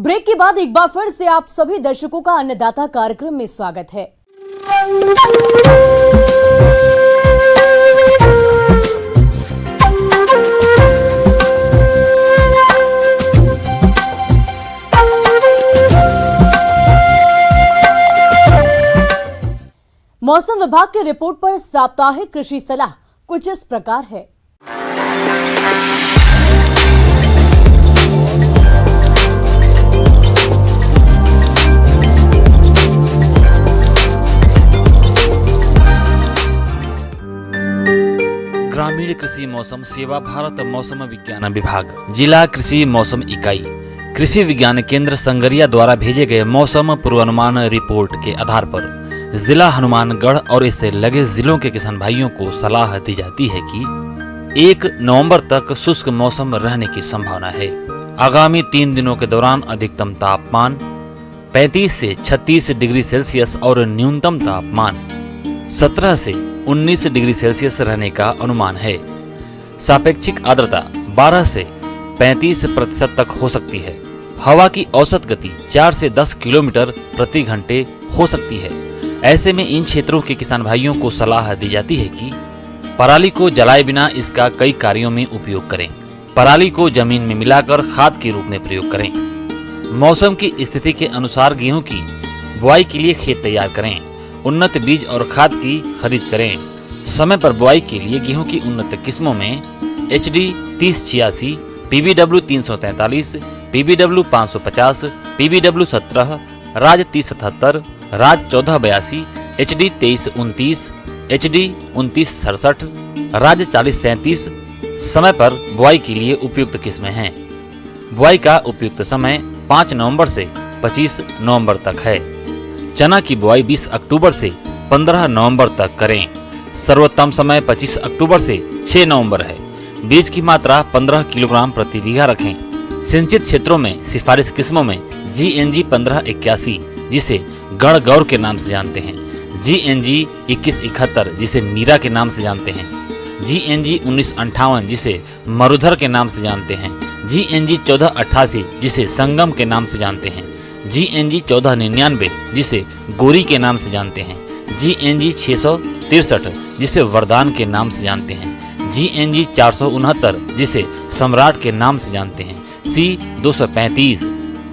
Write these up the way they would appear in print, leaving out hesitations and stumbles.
Break के बाद एक बार फिर से आप सभी दर्शकों का अन्नदाता कार्यक्रम में स्वागत है। मौसम विभाग की रिपोर्ट पर साप्ताहिक कृषि सलाह कुछ इस प्रकार है। ग्रामीण कृषि मौसम सेवा भारत मौसम विज्ञान विभाग जिला कृषि मौसम इकाई कृषि विज्ञान केंद्र संगरिया द्वारा भेजे गए मौसम पूर्वानुमान रिपोर्ट के आधार पर जिला हनुमानगढ़ और इससे लगे जिलों के किसान भाइयों को सलाह दी जाती है कि 1 नवंबर तक शुष्क मौसम रहने की संभावना है। आगामी 3 दिनों के दौरान अधिकतम तापमान 35 से 36 डिग्री सेल्सियस और न्यूनतम तापमान 17 से 19 डिग्री सेल्सियस रहने का अनुमान है। सापेक्षिक आर्द्रता 12 से 35% तक हो सकती है। हवा की औसत गति 4 से 10 किलोमीटर प्रति घंटे हो सकती है। ऐसे में इन क्षेत्रों के किसान भाइयों को सलाह दी जाती है कि पराली को जलाए बिना इसका कई कार्यों में उपयोग करें। पराली को जमीन में मिलाकर खाद के रूप में प्रयोग करें। मौसम की स्थिति के अनुसार गेहूं की बुआई के लिए खेत तैयार करें। उन्नत बीज और खाद की खरीद करें। समय पर बुआई के लिए गेहूं की उन्नत किस्मों में HD 3086, PBW 343, PBW 550, PBW 17, राज 3077, राज 1482, HD 2329, HD 2967, राज 4037 समय पर बुआई के लिए उपयुक्त किस्में हैं। बुआई का उपयुक्त समय 5 नवंबर से 25 नवंबर तक है। चना की बुआई 20 अक्टूबर से 15 नवंबर तक करें। सर्वोत्तम समय 25 अक्टूबर से 6 नवंबर है। बीज की मात्रा 15 किलोग्राम प्रति बीघा रखें। सिंचित क्षेत्रों में सिफारिश किस्मों में GNG 1581 जिसे गढ़ गौर के नाम से जानते हैं, GNG 2171 जिसे मीरा के नाम से जानते हैं, GNG 1958 जिसे मरुधर के नाम से जानते हैं, GNG 1488 जिसे संगम के नाम से जानते हैं, GNG 1499 जिसे गोरी के नाम से जानते हैं, GNG 663 जिसे वरदान के नाम से जानते हैं, GNG 469 जिसे सम्राट के नाम से जानते हैं, C 235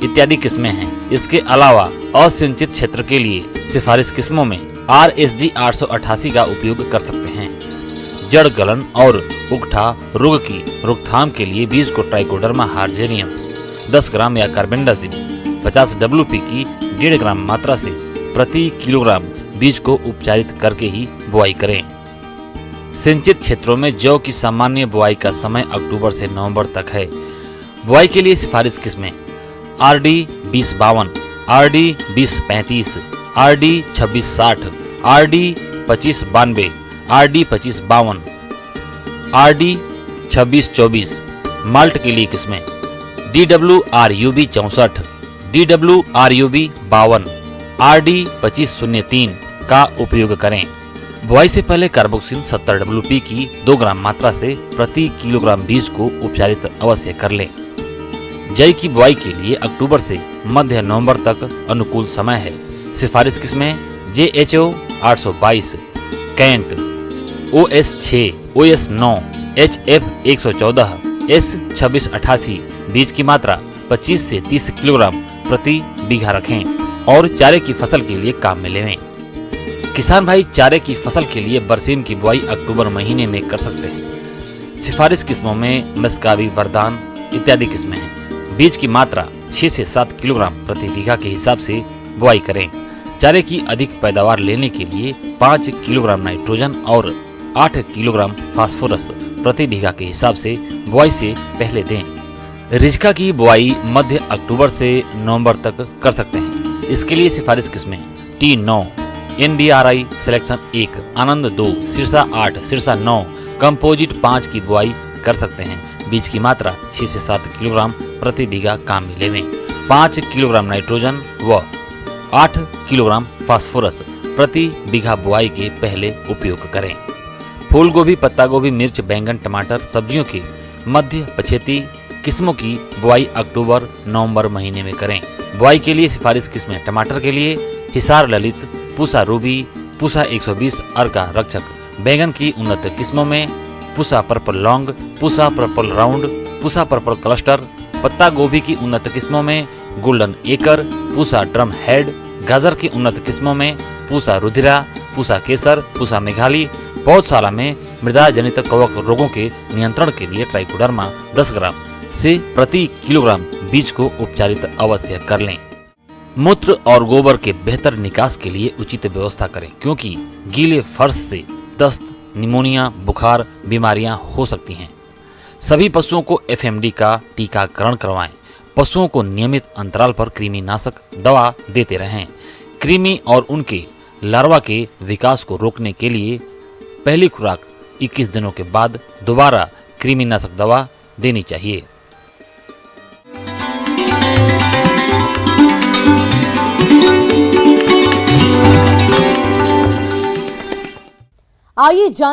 इत्यादि किस्में हैं। इसके अलावा असिंचित क्षेत्र के लिए सिफारिश किस्मों में RSG 888 का उपयोग कर सकते हैं। जड़ गलन और उगठा रोग की रोकथाम के लिए बीज को ट्राइकोडर्मा हार्जेनियम 10 ग्राम या कार्बेंडाजिम 50 WP की 1.5 ग्राम मात्रा से प्रति किलोग्राम बीज को उपचारित करके ही बुआई करें। सिंचित क्षेत्रों में जौ की सामान्य बुआई का समय अक्टूबर से नवंबर तक है। बुआई के लिए सिफारिश किस्में RD 2052, RD 2035, RD 2660, RD 2592, RD 2552, RD 2624। Malt के लिए किस्में DWRUB 64, DWRUB 52, RD 2503 का उपयोग करें। बुआई से पहले कार्बोक्सिन 70 WP की 2 ग्राम मात्रा से प्रति किलोग्राम बीज को उपचारित अवश्य कर लें। जई की बुआई के लिए अक्टूबर से मध्य नवंबर तक अनुकूल समय है। सिफारिश किस्में JHO 822, cantt OS 6, OS 9, HF 114, S 2688। बीज की मात्रा 25 से 30 किलोग्राम प्रति बीघा रखें और चारे की फसल के लिए काम में लेवें। किसान भाई चारे की फसल के लिए बरसीम की बुआई अक्टूबर महीने में कर सकते हैं। सिफारिश किस्मों में मस्कावी, वरदान इत्यादि किस्में हैं। बीज की मात्रा 6 से 7 किलोग्राम प्रति बीघा के हिसाब से बुआई करें। चारे की अधिक पैदावार लेने के लिए 5 किलोग्राम नाइट्रोजन और 8 किलोग्राम फास्फोरस प्रति बीघा के हिसाब से बुआई से पहले दें। रिजका की बुआई मध्य अक्टूबर से नवंबर तक कर सकते हैं। इसके लिए सिफारिश किस्में T9, NDRI सिलेक्शन 1, आनंद 2, सिरसा 8, सिरसा 9, कंपोजिट 5 की बुआई कर सकते हैं। बीज की मात्रा 6 से 7 किलोग्राम प्रति बीघा काम में लेवें। 5 किलोग्राम नाइट्रोजन व 8 किलोग्राम फास्फोरस प्रति बीघा बुआई के पहले उपयोग करें। फूल गोभी, पत्ता गोभी, मिर्च, बैंगन, टमाटर सब्जियों के मध्य पछेती किस्मों की बुआई अक्टूबर नवंबर महीने में करें। बुआई के लिए सिफारिश किस्में टमाटर के लिए हिसार ललित, पूसा रूबी, पूसा 120 अर्का रक्षक। बैंगन की उन्नत किस्मों में Pusa purple long, Pusa purple round, Pusa purple cluster. पत्ता गोभी की उन्नत किस्मों में गोल्डन एकर, पूसा ड्रम हेड। गाजर की उन्नत किस्मों में पूसा रुधिरा, पूसा केसर, पूसा मेघाली। पौधशाला में मृदा जनित कवक रोगों के नियंत्रण के लिए ट्राइकोडर्मा 10 ग्राम से प्रति किलोग्राम बीज को उपचारित अवश्य कर लें। मूत्र और गोबर के बेहतर निकास के लिए उचित व्यवस्था करें, क्योंकि गीले फर्श से दस्त, निमोनिया, बुखार बीमारियां हो सकती हैं। सभी पशुओं को एफएमडी का टीकाकरण करवाएं। पशुओं को नियमित अंतराल पर कृमिनाशक दवा देते रहें। कृमि और उनके लार्वा के विकास को रोकने के लिए पहली खुराक 21 दिनों के बाद दोबारा कृमिनाशक दवा देनी चाहिए। आइए जान